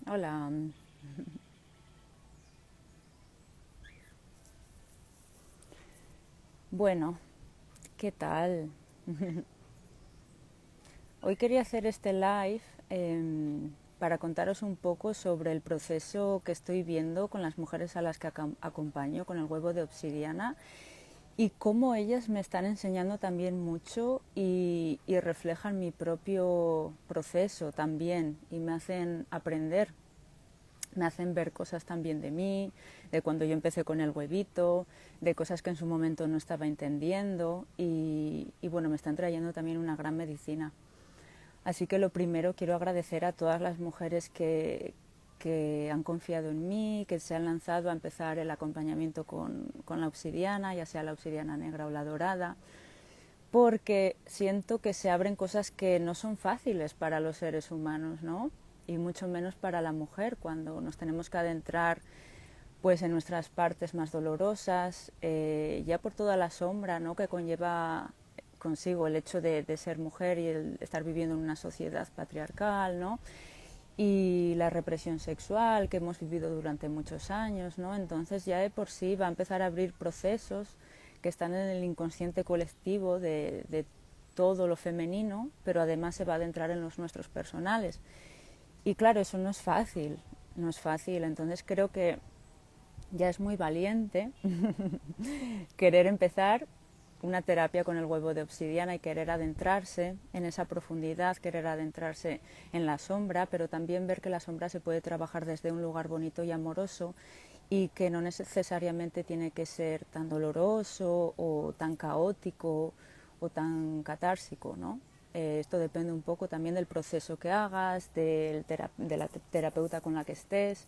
Hola. Bueno, ¿qué tal? Hoy quería hacer este live para contaros un poco sobre el proceso que estoy viendo con las mujeres a las que acompaño con el huevo de obsidiana y cómo ellas me están enseñando también mucho y reflejan mi propio proceso también y me hacen aprender, me hacen ver cosas también de mí, de cuando yo empecé con el huevito, de cosas que en su momento no estaba entendiendo y bueno, me están trayendo también una gran medicina. Así que lo primero quiero agradecer a todas las mujeres que han confiado en mí, que se han lanzado a empezar el acompañamiento con la obsidiana, ya sea la obsidiana negra o la dorada, porque siento que se abren cosas que no son fáciles para los seres humanos, ¿no? Y mucho menos para la mujer, cuando nos tenemos que adentrar pues en nuestras partes más dolorosas, ya por toda la sombra, ¿no?, que conlleva consigo el hecho de ser mujer y el estar viviendo en una sociedad patriarcal, ¿no?, y la represión sexual que hemos vivido durante muchos años, ¿no? Entonces ya de por sí va a empezar a abrir procesos que están en el inconsciente colectivo de todo lo femenino, pero además se va a adentrar en los nuestros personales. Y claro, eso no es fácil, no es fácil. Entonces creo que ya es muy valiente querer empezar una terapia con el huevo de obsidiana y querer adentrarse en esa profundidad, querer adentrarse en la sombra, pero también ver que la sombra se puede trabajar desde un lugar bonito y amoroso y que no necesariamente tiene que ser tan doloroso o tan caótico o tan catársico, ¿no? Esto depende un poco también del proceso que hagas, de la terapeuta con la que estés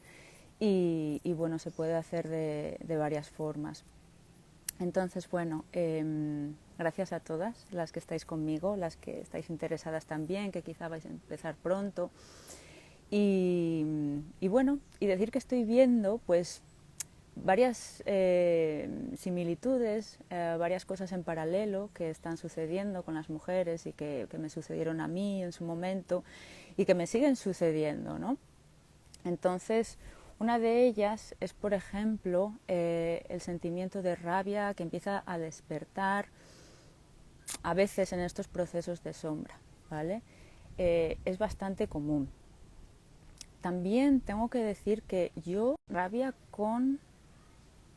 y bueno, se puede hacer de varias formas. Entonces, bueno, gracias a todas las que estáis conmigo, las que estáis interesadas también, que quizá vais a empezar pronto. Y bueno, y decir que estoy viendo pues varias similitudes, varias cosas en paralelo que están sucediendo con las mujeres y que me sucedieron a mí en su momento y que me siguen sucediendo, ¿no? Entonces, una de ellas es, por ejemplo, el sentimiento de rabia que empieza a despertar a veces en estos procesos de sombra, ¿vale? Es bastante común. También tengo que decir que yo rabia con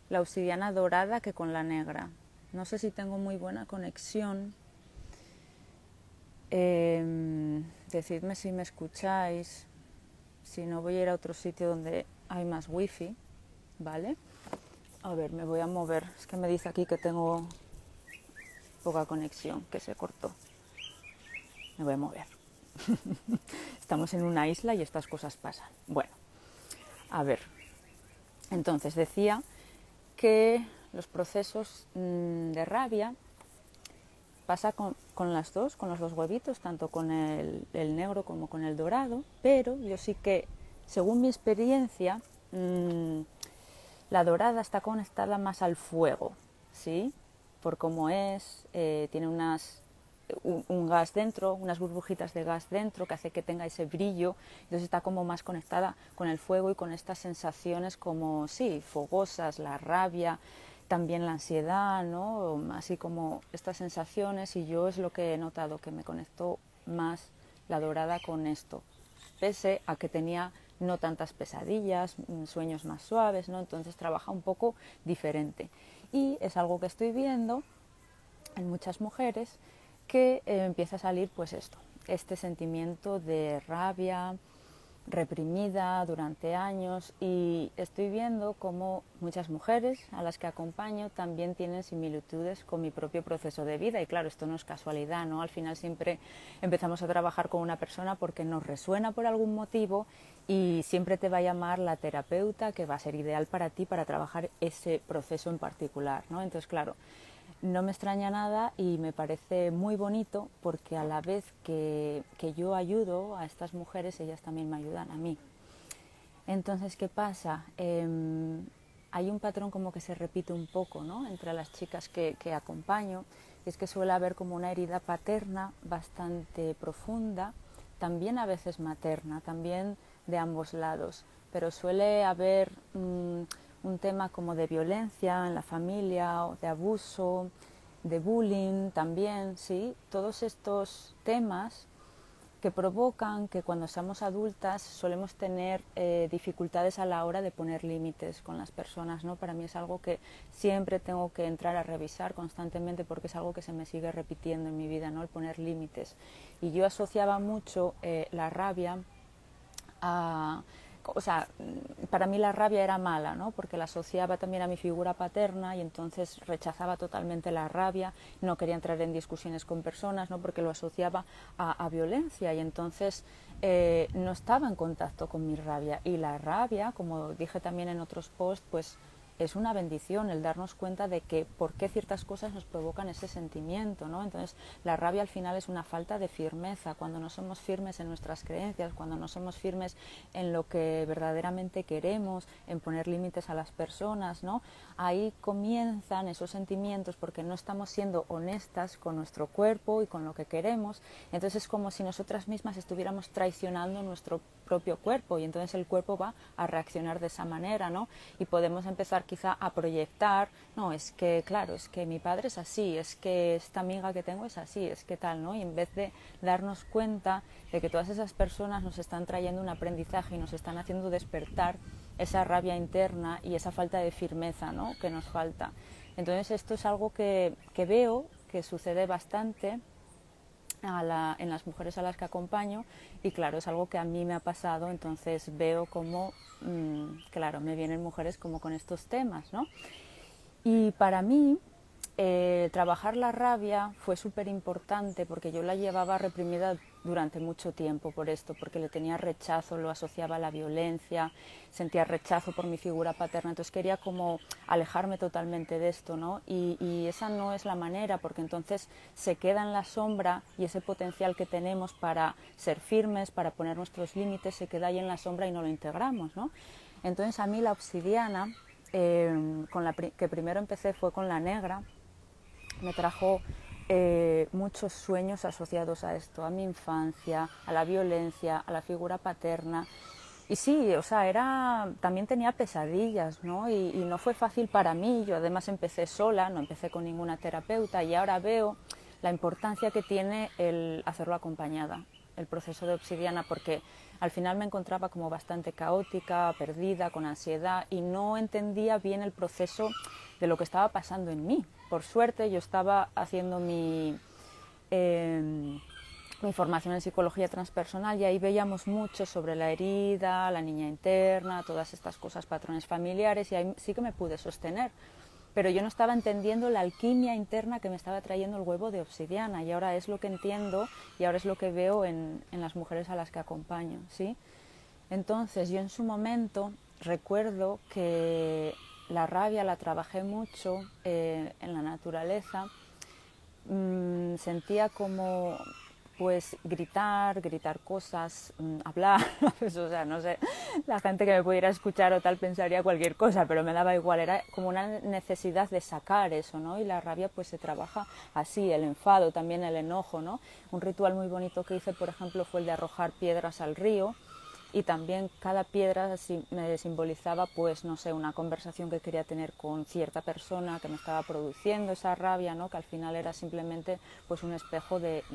la obsidiana dorada que con la negra. No sé si tengo muy buena conexión. Decidme si me escucháis. Si no, voy a ir a otro sitio donde hay más wifi, ¿vale? A ver, me voy a mover. Es que me dice aquí que tengo poca conexión, que se cortó. Me voy a mover. Estamos en una isla y estas cosas pasan. Bueno, a ver. Entonces decía que los procesos de rabia pasa con las dos, con los dos huevitos, tanto con el negro como con el dorado, pero yo sí que, según mi experiencia, la dorada está conectada más al fuego, ¿sí? Por cómo es, tiene un gas dentro, unas burbujitas de gas dentro que hace que tenga ese brillo, entonces está como más conectada con el fuego y con estas sensaciones como, sí, fogosas, la rabia, también la ansiedad, ¿no? Así como estas sensaciones, y yo es lo que he notado, que me conectó más la dorada con esto, pese a que tenía no tantas pesadillas, sueños más suaves, ¿no? Entonces trabaja un poco diferente. Y es algo que estoy viendo en muchas mujeres que empieza a salir pues esto, este sentimiento de rabia reprimida durante años, y estoy viendo como muchas mujeres a las que acompaño también tienen similitudes con mi propio proceso de vida. Y claro, esto no es casualidad, ¿no? Al final siempre empezamos a trabajar con una persona porque nos resuena por algún motivo y siempre te va a llamar la terapeuta que va a ser ideal para ti para trabajar ese proceso en particular, ¿no? Entonces, claro, no me extraña nada y me parece muy bonito porque a la vez que yo ayudo a estas mujeres, ellas también me ayudan a mí. Entonces, ¿qué pasa? Hay un patrón como que se repite un poco, ¿no?, entre las chicas que acompaño, y es que suele haber como una herida paterna bastante profunda, también a veces materna, también de ambos lados, pero suele haber un tema como de violencia en la familia, o de abuso, de bullying también, ¿sí? Todos estos temas que provocan que cuando seamos adultas solemos tener dificultades a la hora de poner límites con las personas, ¿no? Para mí es algo que siempre tengo que entrar a revisar constantemente porque es algo que se me sigue repitiendo en mi vida, ¿no? El poner límites. Y yo asociaba mucho la rabia a... O sea, para mí la rabia era mala, ¿no? Porque la asociaba también a mi figura paterna y entonces rechazaba totalmente la rabia, no quería entrar en discusiones con personas, ¿no? Porque lo asociaba a violencia y entonces no estaba en contacto con mi rabia. Y la rabia, como dije también en otros posts, pues es una bendición el darnos cuenta de que por qué ciertas cosas nos provocan ese sentimiento, ¿no? Entonces la rabia al final es una falta de firmeza, cuando no somos firmes en nuestras creencias, cuando no somos firmes en lo que verdaderamente queremos, en poner límites a las personas, ¿no? Ahí comienzan esos sentimientos porque no estamos siendo honestas con nuestro cuerpo y con lo que queremos, entonces es como si nosotras mismas estuviéramos traicionando nuestro propio cuerpo y entonces el cuerpo va a reaccionar de esa manera, ¿no? Y podemos empezar quizá a proyectar, no, es que claro, es que mi padre es así, es que esta amiga que tengo es así, es que tal, ¿no? Y en vez de darnos cuenta de que todas esas personas nos están trayendo un aprendizaje y nos están haciendo despertar esa rabia interna y esa falta de firmeza, ¿no? Que nos falta. Entonces esto es algo que veo que sucede bastante en las mujeres a las que acompaño y claro, es algo que a mí me ha pasado, entonces veo como, claro, me vienen mujeres como con estos temas, ¿no? Y para mí, trabajar la rabia fue súper importante porque yo la llevaba reprimida durante mucho tiempo por esto, porque le tenía rechazo, lo asociaba a la violencia, sentía rechazo por mi figura paterna, entonces quería como alejarme totalmente de esto, ¿no? Y esa no es la manera, porque entonces se queda en la sombra y ese potencial que tenemos para ser firmes, para poner nuestros límites, se queda ahí en la sombra y no lo integramos, ¿no? Entonces a mí la obsidiana, con la que primero empecé fue con la negra, me trajo muchos sueños asociados a esto, a mi infancia, a la violencia, a la figura paterna. Y sí, o sea, también tenía pesadillas, ¿no? Y no fue fácil para mí, yo además empecé sola, no empecé con ninguna terapeuta y ahora veo la importancia que tiene el hacerlo acompañada, el proceso de obsidiana, porque al final me encontraba como bastante caótica, perdida, con ansiedad y no entendía bien el proceso de lo que estaba pasando en mí. Por suerte yo estaba haciendo mi formación en psicología transpersonal y ahí veíamos mucho sobre la herida, la niña interna, todas estas cosas, patrones familiares y ahí sí que me pude sostener. Pero yo no estaba entendiendo la alquimia interna que me estaba trayendo el huevo de obsidiana y ahora es lo que entiendo y ahora es lo que veo en las mujeres a las que acompaño, ¿sí? Entonces yo en su momento recuerdo que la rabia la trabajé mucho en la naturaleza, sentía como pues gritar cosas, hablar, pues, o sea, no sé, la gente que me pudiera escuchar o tal pensaría cualquier cosa, pero me daba igual, era como una necesidad de sacar eso, ¿no? Y la rabia pues se trabaja así, el enfado, también el enojo, ¿no? Un ritual muy bonito que hice, por ejemplo, fue el de arrojar piedras al río, y también cada piedra me simbolizaba, pues, no sé, una conversación que quería tener con cierta persona que me estaba produciendo esa rabia, ¿no? Que al final era simplemente pues un espejo de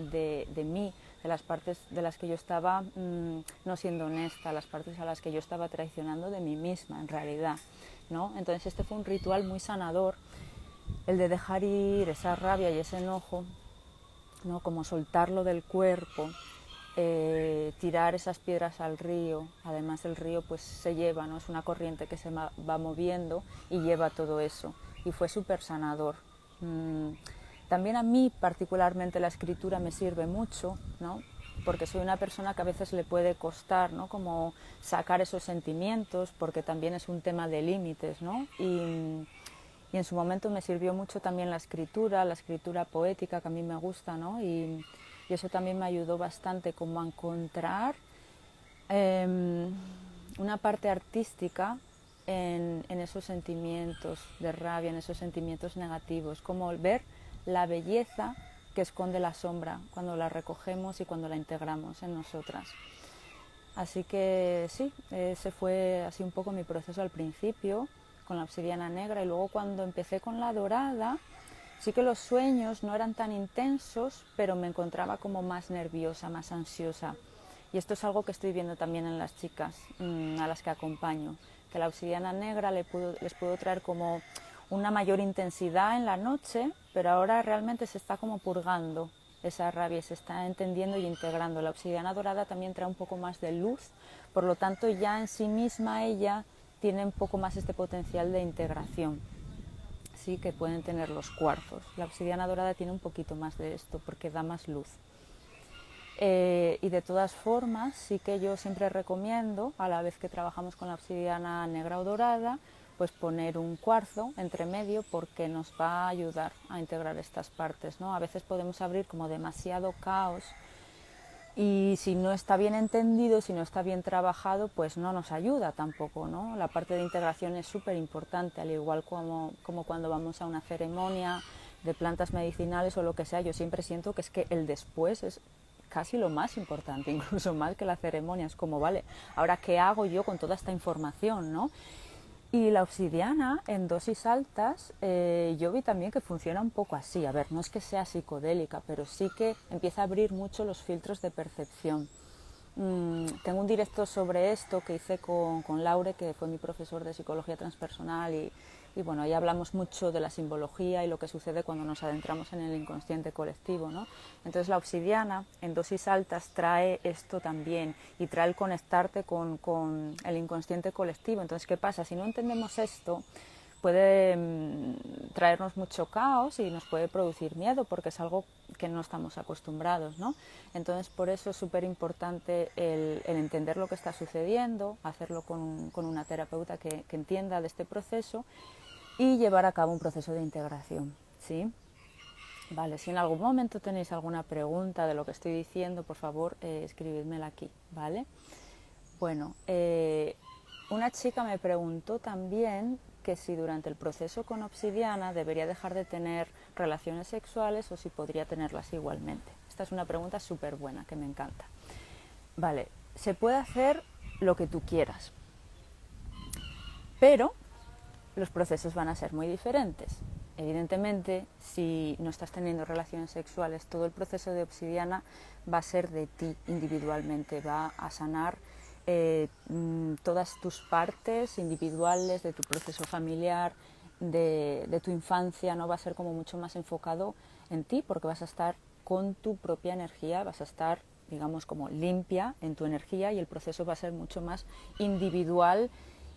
mí, de las partes de las que yo estaba no siendo honesta, las partes a las que yo estaba traicionando de mí misma, en realidad, ¿no? Entonces este fue un ritual muy sanador, el de dejar ir esa rabia y ese enojo, ¿no? Como soltarlo del cuerpo, tirar esas piedras al río. Además el río pues se lleva, ¿no? Es una corriente que se va moviendo y lleva todo eso y fue súper sanador. También a mí particularmente la escritura me sirve mucho, ¿no? Porque soy una persona que a veces le puede costar, ¿no? Como sacar esos sentimientos, porque también es un tema de límites, ¿no? Y en su momento me sirvió mucho también la escritura poética que a mí me gusta, ¿no? Y eso también me ayudó bastante como a encontrar una parte artística en esos sentimientos de rabia, en esos sentimientos negativos, como ver la belleza que esconde la sombra cuando la recogemos y cuando la integramos en nosotras. Así que sí, ese fue así un poco mi proceso al principio con la obsidiana negra, y luego cuando empecé con la dorada, sí que los sueños no eran tan intensos, pero me encontraba como más nerviosa, más ansiosa. Y esto es algo que estoy viendo también en las chicas a las que acompaño, que la obsidiana negra les puedo traer como una mayor intensidad en la noche, pero ahora realmente se está como purgando esa rabia, se está entendiendo y integrando. La obsidiana dorada también trae un poco más de luz, por lo tanto ya en sí misma ella tiene un poco más este potencial de integración, sí, que pueden tener los cuarzos. La obsidiana dorada tiene un poquito más de esto porque da más luz. Y de todas formas, sí que yo siempre recomiendo, a la vez que trabajamos con la obsidiana negra o dorada, pues poner un cuarzo entre medio, porque nos va a ayudar a integrar estas partes, ¿no? A veces podemos abrir como demasiado caos, y si no está bien entendido, si no está bien trabajado, pues no nos ayuda tampoco, ¿no? La parte de integración es súper importante, al igual como cuando vamos a una ceremonia de plantas medicinales o lo que sea. Yo siempre siento que es que el después es casi lo más importante, incluso más que la ceremonia. Es como, vale, ahora qué hago yo con toda esta información, ¿no? Y la obsidiana en dosis altas, yo vi también que funciona un poco así. A ver, no es que sea psicodélica, pero sí que empieza a abrir mucho los filtros de percepción. Tengo un directo sobre esto que hice con Laure, que fue mi profesor de psicología transpersonal, y bueno, ahí hablamos mucho de la simbología y lo que sucede cuando nos adentramos en el inconsciente colectivo, ¿no? Entonces la obsidiana en dosis altas trae esto también, y trae el conectarte con el inconsciente colectivo. Entonces, ¿qué pasa? Si no entendemos esto, puede traernos mucho caos y nos puede producir miedo, porque es algo que no estamos acostumbrados, ¿no? Entonces, por eso es súper importante el entender lo que está sucediendo, hacerlo con una terapeuta que entienda de este proceso, y llevar a cabo un proceso de integración, ¿sí? Vale, si en algún momento tenéis alguna pregunta de lo que estoy diciendo, por favor, escribidmela aquí, ¿vale? Bueno, una chica me preguntó también que si durante el proceso con obsidiana debería dejar de tener relaciones sexuales o si podría tenerlas igualmente. Esta es una pregunta súper buena, que me encanta. Vale, se puede hacer lo que tú quieras, pero los procesos van a ser muy diferentes. Evidentemente, si no estás teniendo relaciones sexuales, todo el proceso de obsidiana va a ser de ti individualmente, va a sanar todas tus partes individuales de tu proceso familiar, de tu infancia, ¿no? Va a ser como mucho más enfocado en ti, porque vas a estar con tu propia energía, vas a estar, digamos, como limpia en tu energía, y el proceso va a ser mucho más individual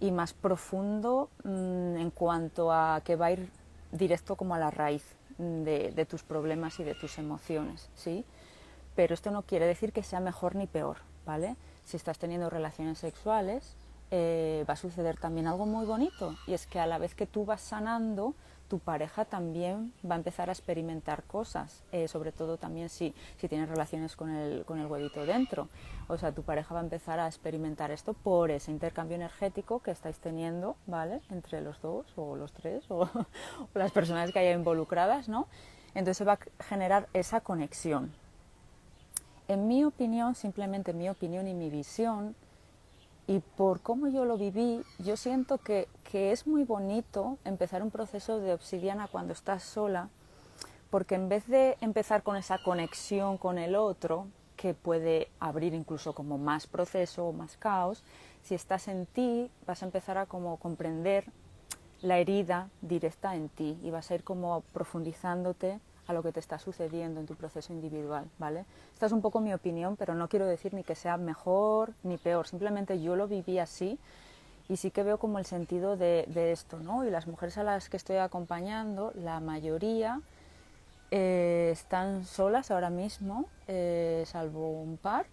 y más profundo en cuanto a que va a ir directo como a la raíz de tus problemas y de tus emociones, ¿sí? Pero esto no quiere decir que sea mejor ni peor, ¿vale? Si estás teniendo relaciones sexuales, va a suceder también algo muy bonito, y es que a la vez que tú vas sanando, tu pareja también va a empezar a experimentar cosas, sobre todo también si tienes relaciones con el huevito dentro. O sea, tu pareja va a empezar a experimentar esto por ese intercambio energético que estáis teniendo, ¿vale? Entre los dos o los tres o las personas que haya involucradas, ¿no? Entonces se va a generar esa conexión. En mi opinión, simplemente mi opinión y mi visión, y por cómo yo lo viví, yo siento que es muy bonito empezar un proceso de obsidiana cuando estás sola, porque en vez de empezar con esa conexión con el otro, que puede abrir incluso como más proceso o más caos, si estás en ti, vas a empezar a como comprender la herida directa en ti, y vas a ir como profundizándote a lo que te está sucediendo en tu proceso individual, ¿vale? Esta es un poco mi opinión, pero no quiero decir ni que sea mejor ni peor, simplemente yo lo viví así, y sí que veo como el sentido de esto, ¿no? Y las mujeres a las que estoy acompañando, la mayoría están solas ahora mismo, salvo un par.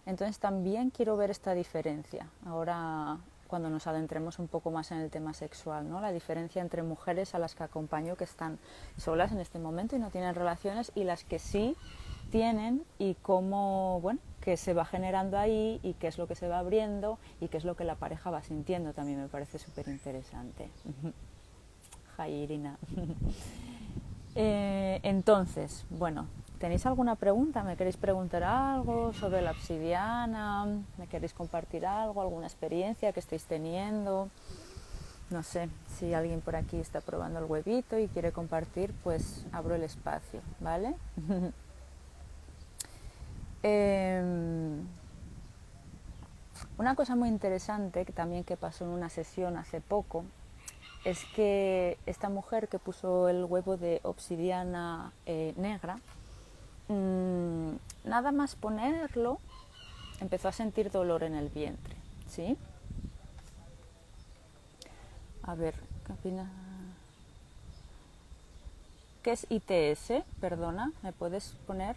Entonces también quiero ver esta diferencia ahora cuando nos adentremos un poco más en el tema sexual, ¿no? La diferencia entre mujeres a las que acompaño que están solas en este momento y no tienen relaciones, y las que sí tienen, y cómo, bueno, qué se va generando ahí y qué es lo que se va abriendo y qué es lo que la pareja va sintiendo. También me parece súper interesante. Hi, Irina. Entonces, bueno, ¿Tenéis alguna pregunta? ¿Me queréis preguntar algo sobre la obsidiana? ¿Me queréis compartir algo, alguna experiencia que estéis teniendo? No sé, si alguien por aquí está probando el huevito y quiere compartir, pues abro el espacio, ¿vale? Una cosa muy interesante que también que pasó en una sesión hace poco es que esta mujer que puso el huevo de obsidiana negra, nada más ponerlo, empezó a sentir dolor en el vientre, ¿sí? A ver, ¿qué opina? ¿Qué es ITS? Perdona, ¿me puedes poner?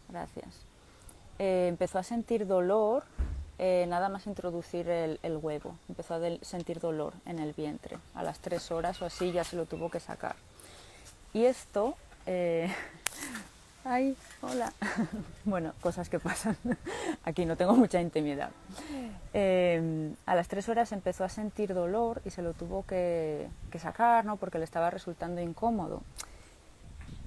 Gracias. Empezó a sentir dolor nada más introducir el huevo. Empezó a sentir dolor en el vientre. A las 3 horas o así ya se lo tuvo que sacar. Y esto... ay, hola. Bueno, cosas que pasan. Aquí no tengo mucha intimidad. A las 3 horas empezó a sentir dolor y se lo tuvo que sacar, ¿no? Porque le estaba resultando incómodo.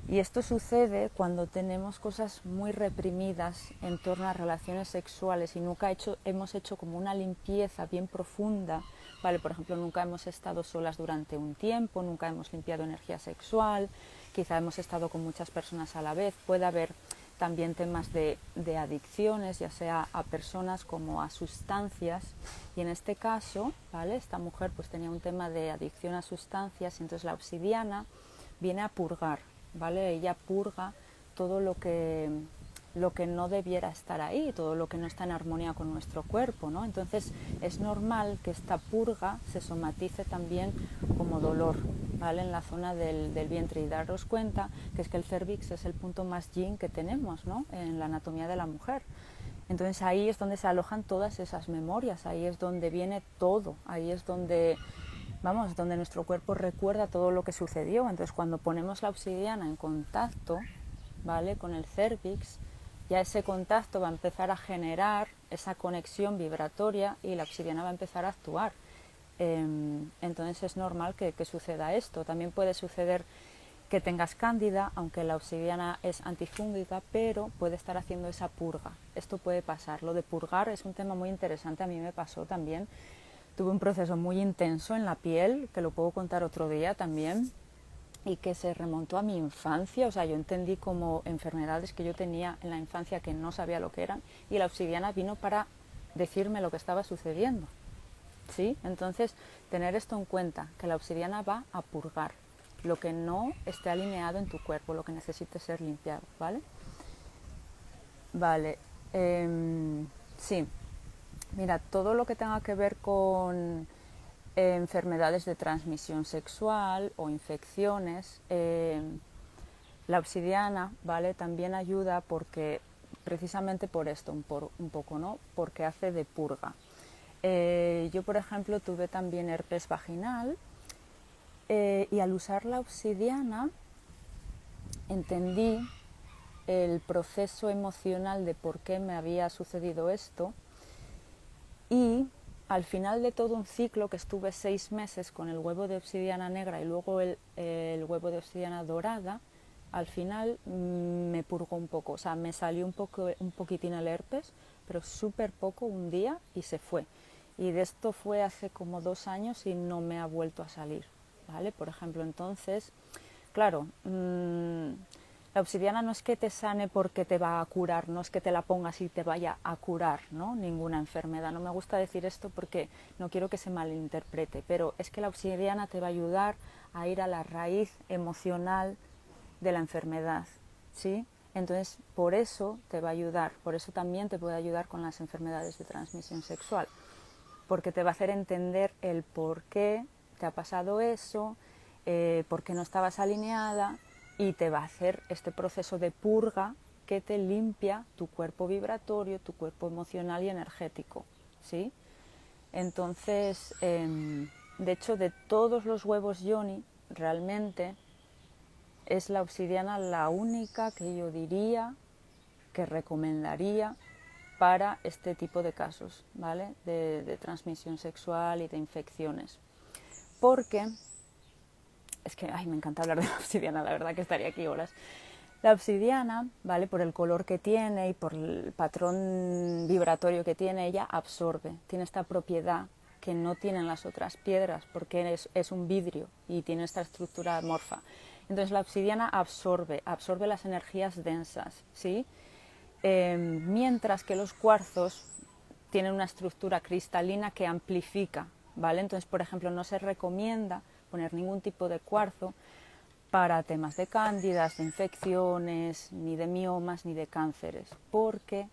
Y esto sucede cuando tenemos cosas muy reprimidas en torno a relaciones sexuales y nunca hemos hecho como una limpieza bien profunda, ¿vale? Por ejemplo, nunca hemos estado solas durante un tiempo, nunca hemos limpiado energía sexual, quizá hemos estado con muchas personas a la vez. Puede haber también temas de adicciones, ya sea a personas como a sustancias. Y en este caso, ¿vale? Esta mujer pues tenía un tema de adicción a sustancias y entonces la obsidiana viene a purgar, ¿vale? Ella purga todo lo que no debiera estar ahí, todo lo que no está en armonía con nuestro cuerpo, ¿no? Entonces es normal que esta purga se somatice también como dolor, ¿vale? En la zona del vientre, y daros cuenta que es que el cervix es el punto más yin que tenemos, ¿no? En la anatomía de la mujer. Entonces ahí es donde se alojan todas esas memorias, ahí es donde viene todo, ahí es donde donde nuestro cuerpo recuerda todo lo que sucedió. Entonces cuando ponemos la obsidiana en contacto, ¿vale? Con el cervix, ya ese contacto va a empezar a generar esa conexión vibratoria y la obsidiana va a empezar a actuar. Entonces es normal que suceda esto. También puede suceder que tengas cándida, aunque la obsidiana es antifúngica, pero puede estar haciendo esa purga. Esto puede pasar. Lo de purgar es un tema muy interesante, a mí me pasó también. Tuve un proceso muy intenso en la piel, que lo puedo contar otro día también, y que se remontó a mi infancia. O sea, yo entendí como enfermedades que yo tenía en la infancia que no sabía lo que eran, y la obsidiana vino para decirme lo que estaba sucediendo, ¿sí? Entonces, tener esto en cuenta, que la obsidiana va a purgar lo que no esté alineado en tu cuerpo, lo que necesite ser limpiado, ¿vale? Vale, sí. Mira, todo lo que tenga que ver con enfermedades de transmisión sexual o infecciones, la obsidiana, ¿vale? También ayuda porque, precisamente por esto, un poco, ¿no? Porque hace de purga. Yo, por ejemplo, tuve también herpes vaginal y al usar la obsidiana entendí el proceso emocional de por qué me había sucedido esto. Y al final de todo un ciclo, que estuve 6 meses con el huevo de obsidiana negra y luego el huevo de obsidiana dorada, al final me purgó un poco. O sea, me salió un poquitín el herpes, pero súper poco, un día, y se fue. Y de esto fue hace como 2 años y no me ha vuelto a salir, ¿vale? Por ejemplo, entonces, claro, la obsidiana no es que te sane porque te va a curar, no es que te la pongas y te vaya a curar, ¿no? Ninguna enfermedad. No me gusta decir esto porque no quiero que se malinterprete, pero es que la obsidiana te va a ayudar a ir a la raíz emocional de la enfermedad, ¿sí? Entonces, por eso te va a ayudar, por eso también te puede ayudar con las enfermedades de transmisión sexual, porque te va a hacer entender el por qué te ha pasado eso, por qué no estabas alineada, y te va a hacer este proceso de purga que te limpia tu cuerpo vibratorio, tu cuerpo emocional y energético, ¿sí? Entonces, de hecho, de todos los huevos yoni, realmente es la obsidiana la única que yo diría que recomendaría para este tipo de casos, ¿vale? De transmisión sexual y de infecciones. Porque es que ay, me encanta hablar de la obsidiana, la verdad que estaría aquí horas. La obsidiana, ¿vale? Por el color que tiene y por el patrón vibratorio que tiene, ella absorbe, tiene esta propiedad que no tienen las otras piedras, porque es un vidrio y tiene esta estructura amorfa. Entonces la obsidiana absorbe las energías densas, ¿sí? Mientras que los cuarzos tienen una estructura cristalina que amplifica, ¿vale? Entonces, por ejemplo, no se recomienda poner ningún tipo de cuarzo para temas de cándidas, de infecciones, ni de miomas, ni de cánceres, porque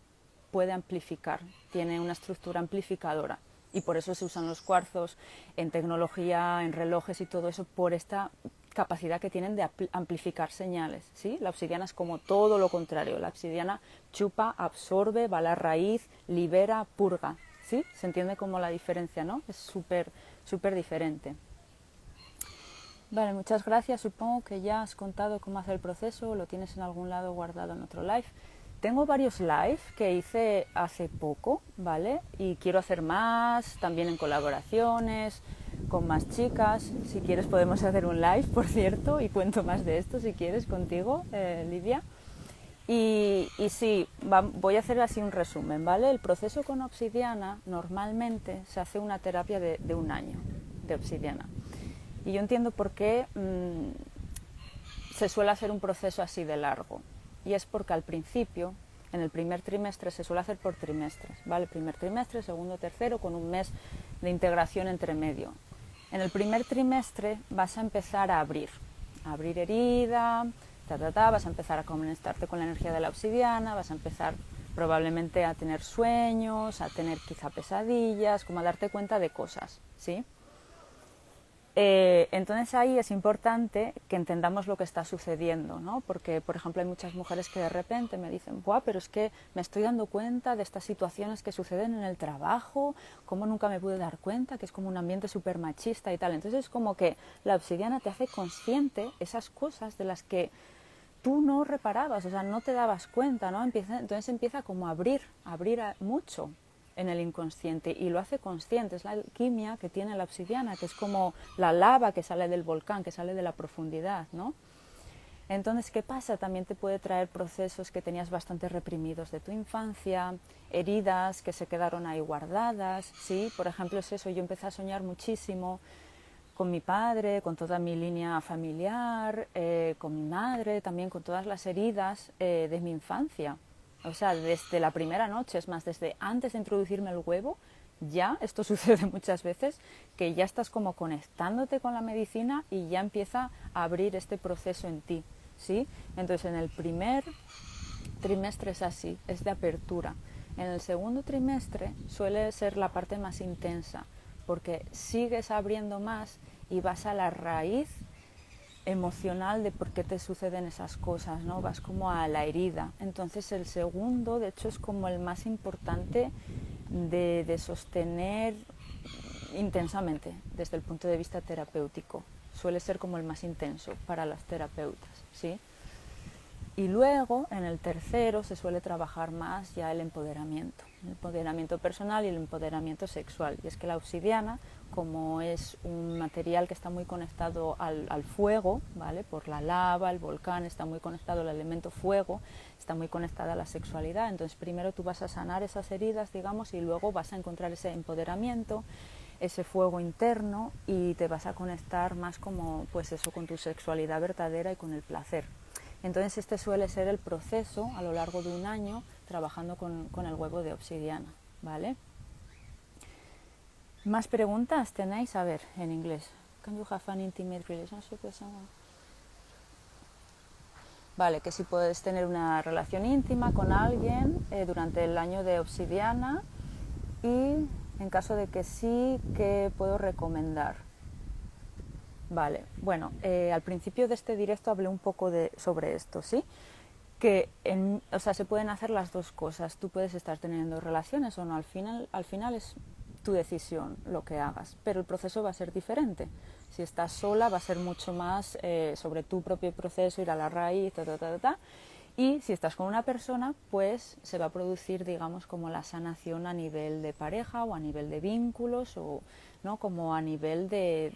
puede amplificar, tiene una estructura amplificadora y por eso se usan los cuarzos en tecnología, en relojes y todo eso, por esta capacidad que tienen de amplificar señales, ¿sí? La obsidiana es como todo lo contrario, la obsidiana chupa, absorbe, va a la raíz, libera, purga, ¿sí? Se entiende como la diferencia, ¿no? Es súper diferente. Vale, muchas gracias. Supongo que ya has contado cómo hacer el proceso, lo tienes en algún lado guardado en otro live. Tengo varios live que hice hace poco, ¿vale? Y quiero hacer más, también en colaboraciones, con más chicas. Si quieres podemos hacer un live, por cierto, y cuento más de esto si quieres contigo, Lidia. Y sí, voy a hacer así un resumen, ¿vale? El proceso con obsidiana normalmente se hace una terapia de un año de obsidiana. Y yo entiendo por qué se suele hacer un proceso así de largo. Y es porque al principio, en el primer trimestre, se suele hacer por trimestres, ¿vale? Primer trimestre, segundo, tercero, con un mes de integración entre medio. En el primer trimestre vas a empezar a abrir herida, vas a empezar a conectarte con la energía de la obsidiana, vas a empezar probablemente a tener sueños, a tener quizá pesadillas, como a darte cuenta de cosas, ¿sí? Entonces ahí es importante que entendamos lo que está sucediendo, ¿no? Porque, por ejemplo, hay muchas mujeres que de repente me dicen, ¡buah, pero es que me estoy dando cuenta de estas situaciones que suceden en el trabajo, cómo nunca me pude dar cuenta, que es como un ambiente súper machista y tal! Entonces es como que la obsidiana te hace consciente esas cosas de las que tú no reparabas, o sea, no te dabas cuenta, ¿no? Entonces empieza como a abrir mucho en el inconsciente y lo hace consciente. Es la alquimia que tiene la obsidiana, que es como la lava que sale del volcán, que sale de la profundidad, ¿no? Entonces, ¿qué pasa? También te puede traer procesos que tenías bastante reprimidos de tu infancia, heridas que se quedaron ahí guardadas, ¿sí? Por ejemplo, es eso, yo empecé a soñar muchísimo con mi padre, con toda mi línea familiar, con mi madre, también con todas las heridas de mi infancia. O sea, desde la primera noche, es más, desde antes de introducirme el huevo, ya, esto sucede muchas veces, que ya estás como conectándote con la medicina y ya empieza a abrir este proceso en ti, ¿sí? Entonces, en el primer trimestre es así, es de apertura. En el segundo trimestre suele ser la parte más intensa, porque sigues abriendo más y vas a la raíz emocional de por qué te suceden esas cosas, ¿no? Vas como a la herida. Entonces el segundo, de hecho, es como el más importante de sostener intensamente desde el punto de vista terapéutico. Suele ser como el más intenso para las terapeutas, ¿sí? Y luego, en el tercero, se suele trabajar más ya el empoderamiento personal y el empoderamiento sexual. Y es que la obsidiana, como es un material que está muy conectado al fuego, ¿vale? Por la lava, el volcán, está muy conectado al elemento fuego, está muy conectada a la sexualidad. Entonces, primero tú vas a sanar esas heridas, digamos, y luego vas a encontrar ese empoderamiento, ese fuego interno, y te vas a conectar más como, pues eso, con tu sexualidad verdadera y con el placer. Entonces este suele ser el proceso a lo largo de un año trabajando con el huevo de obsidiana, ¿vale? ¿Más preguntas tenéis? A ver, en inglés. Can you have an intimate relationship with someone? Vale, que si puedes tener una relación íntima con alguien durante el año de obsidiana, y en caso de que sí, ¿qué puedo recomendar? Vale, bueno, al principio de este directo hablé un poco sobre esto, ¿sí? Que o sea, se pueden hacer las dos cosas. Tú puedes estar teniendo relaciones o no, al final es tu decisión lo que hagas, pero el proceso va a ser diferente. Si estás sola va a ser mucho más sobre tu propio proceso, ir a la raíz, y si estás con una persona, pues se va a producir, digamos, como la sanación a nivel de pareja o a nivel de vínculos o, ¿no? Como a nivel de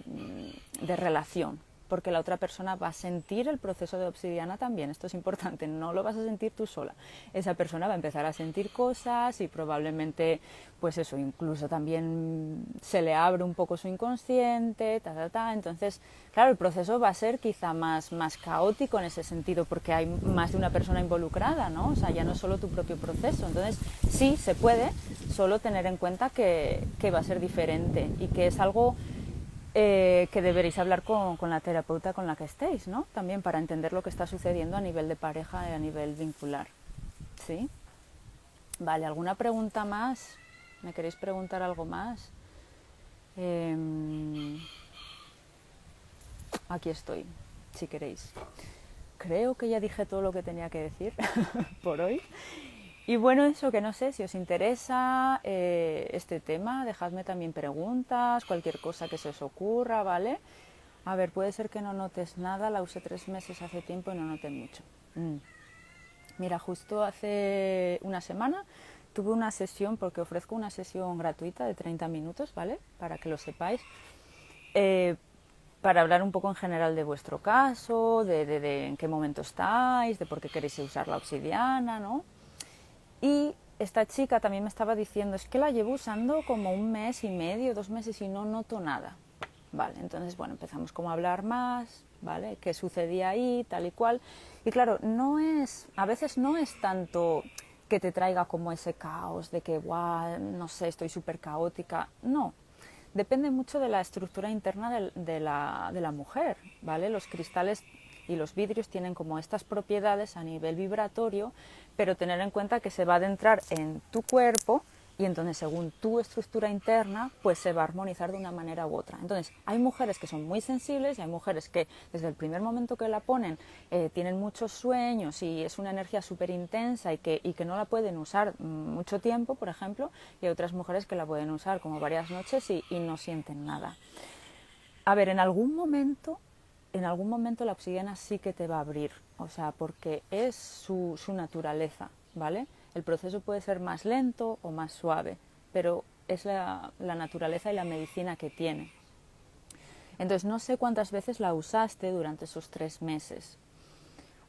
relación, porque la otra persona va a sentir el proceso de obsidiana también. Esto es importante, no lo vas a sentir tú sola. Esa persona va a empezar a sentir cosas y probablemente, pues eso, incluso también se le abre un poco su inconsciente, Entonces, claro, el proceso va a ser quizá más caótico en ese sentido, porque hay más de una persona involucrada, ¿no? O sea, ya no es solo tu propio proceso. Entonces, sí, se puede, solo tener en cuenta que va a ser diferente y que es algo que deberéis hablar con la terapeuta con la que estéis, ¿no? También para entender lo que está sucediendo a nivel de pareja y a nivel vincular. ¿Sí? Vale, ¿alguna pregunta más? ¿Me queréis preguntar algo más? Aquí estoy, si queréis. Creo que ya dije todo lo que tenía que decir por hoy. Y bueno, eso, que no sé, si os interesa este tema, dejadme también preguntas, cualquier cosa que se os ocurra, ¿vale? A ver, puede ser que no notes nada, la usé 3 meses hace tiempo y no noté mucho. Mira, justo hace una semana tuve una sesión, porque ofrezco una sesión gratuita de 30 minutos, ¿vale? Para que lo sepáis. Para hablar un poco en general de vuestro caso, de en qué momento estáis, de por qué queréis usar la obsidiana, ¿no? Y esta chica también me estaba diciendo, es que la llevo usando como 1 mes y medio, 2 meses y no noto nada. Vale, entonces, bueno, empezamos como a hablar más, ¿vale? ¿Qué sucedía ahí, tal y cual? Y claro, a veces no es tanto que te traiga como ese caos de que, guau, no sé, estoy súper caótica. No, depende mucho de la estructura interna de la mujer, ¿vale? Los cristales y los vidrios tienen como estas propiedades a nivel vibratorio, pero tener en cuenta que se va a adentrar en tu cuerpo y entonces según tu estructura interna pues se va a armonizar de una manera u otra. Entonces hay mujeres que son muy sensibles y hay mujeres que desde el primer momento que la ponen tienen muchos sueños y es una energía súper intensa y que no la pueden usar mucho tiempo, por ejemplo, y hay otras mujeres que la pueden usar como varias noches y no sienten nada. A ver, en algún momento la obsidiana sí que te va a abrir, o sea, porque es su naturaleza, ¿vale? El proceso puede ser más lento o más suave, pero es la naturaleza y la medicina que tiene. Entonces, no sé cuántas veces la usaste durante esos 3 meses.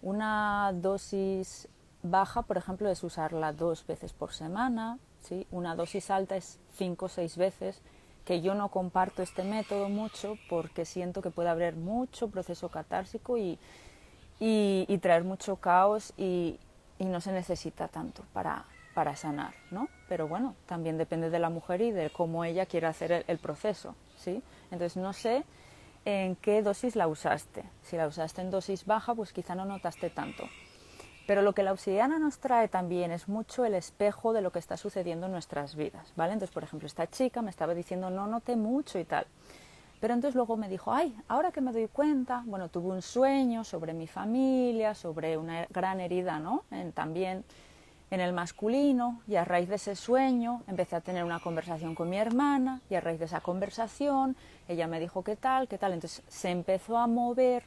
Una dosis baja, por ejemplo, es usarla 2 veces por semana, ¿sí? Una dosis alta es 5 o 6 veces, que yo no comparto este método mucho porque siento que puede haber mucho proceso catársico y traer mucho caos y no se necesita tanto para sanar, ¿no? Pero bueno, también depende de la mujer y de cómo ella quiera hacer el proceso, ¿sí? Entonces no sé en qué dosis la usaste. Si la usaste en dosis baja, pues quizá no notaste tanto. Pero lo que la obsidiana nos trae también es mucho el espejo de lo que está sucediendo en nuestras vidas, ¿vale? Entonces, por ejemplo, esta chica me estaba diciendo no noté mucho y tal. Pero entonces luego me dijo, ay, ahora que me doy cuenta, bueno, tuve un sueño sobre mi familia, sobre una gran herida, ¿no? También en el masculino, y a raíz de ese sueño empecé a tener una conversación con mi hermana, y a raíz de esa conversación ella me dijo qué tal, entonces se empezó a mover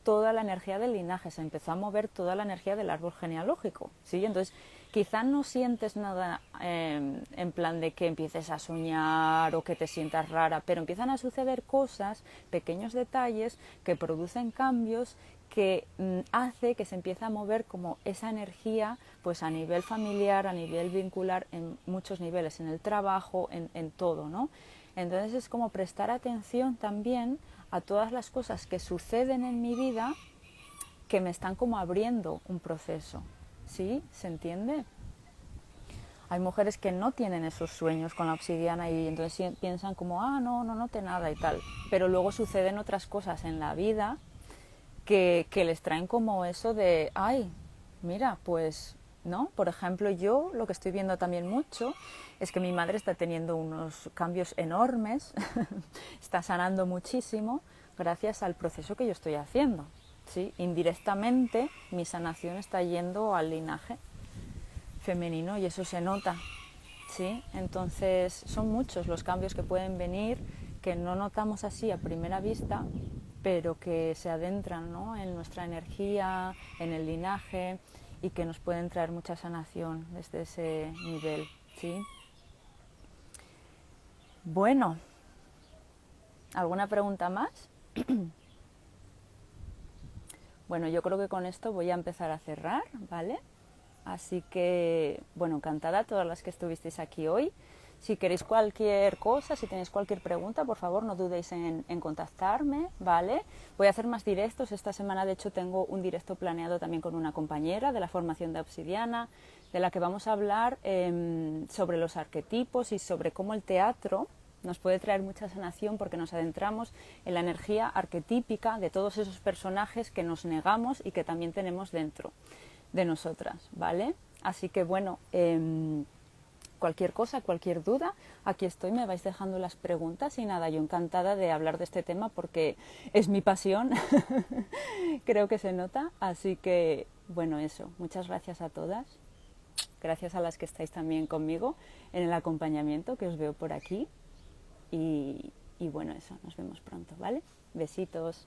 toda la energía del linaje, se empezó a mover toda la energía del árbol genealógico, ¿sí? Entonces quizá no sientes nada en plan de que empieces a soñar o que te sientas rara, pero empiezan a suceder cosas, pequeños detalles que producen cambios que hace que se empiece a mover como esa energía pues a nivel familiar, a nivel vincular, en muchos niveles, en el trabajo, en todo, ¿no? Entonces es como prestar atención también a todas las cosas que suceden en mi vida que me están como abriendo un proceso, ¿sí? ¿Se entiende? Hay mujeres que no tienen esos sueños con la obsidiana y entonces piensan como, no noté nada y tal, pero luego suceden otras cosas en la vida que les traen como eso de, ay, mira, pues, ¿no? Por ejemplo, yo lo que estoy viendo también mucho es que mi madre está teniendo unos cambios enormes, está sanando muchísimo gracias al proceso que yo estoy haciendo, ¿sí? Indirectamente mi sanación está yendo al linaje femenino y eso se nota, ¿sí? Entonces son muchos los cambios que pueden venir que no notamos así a primera vista, pero que se adentran, ¿no? En nuestra energía, en el linaje y que nos pueden traer mucha sanación desde ese nivel, ¿sí? Bueno, ¿alguna pregunta más? Bueno, yo creo que con esto voy a empezar a cerrar, ¿vale? Así que, bueno, encantada a todas las que estuvisteis aquí hoy. Si queréis cualquier cosa, si tenéis cualquier pregunta, por favor no dudéis en contactarme, ¿vale? Voy a hacer más directos. Esta semana, de hecho, tengo un directo planeado también con una compañera de la formación de Obsidiana, de la que vamos a hablar sobre los arquetipos y sobre cómo el teatro nos puede traer mucha sanación porque nos adentramos en la energía arquetípica de todos esos personajes que nos negamos y que también tenemos dentro de nosotras, ¿vale? Así que bueno, cualquier cosa, cualquier duda, aquí estoy, me vais dejando las preguntas y nada, yo encantada de hablar de este tema porque es mi pasión, creo que se nota, así que bueno, eso, muchas gracias a todas, gracias a las que estáis también conmigo en el acompañamiento, que os veo por aquí y bueno, eso, nos vemos pronto, ¿vale? Besitos.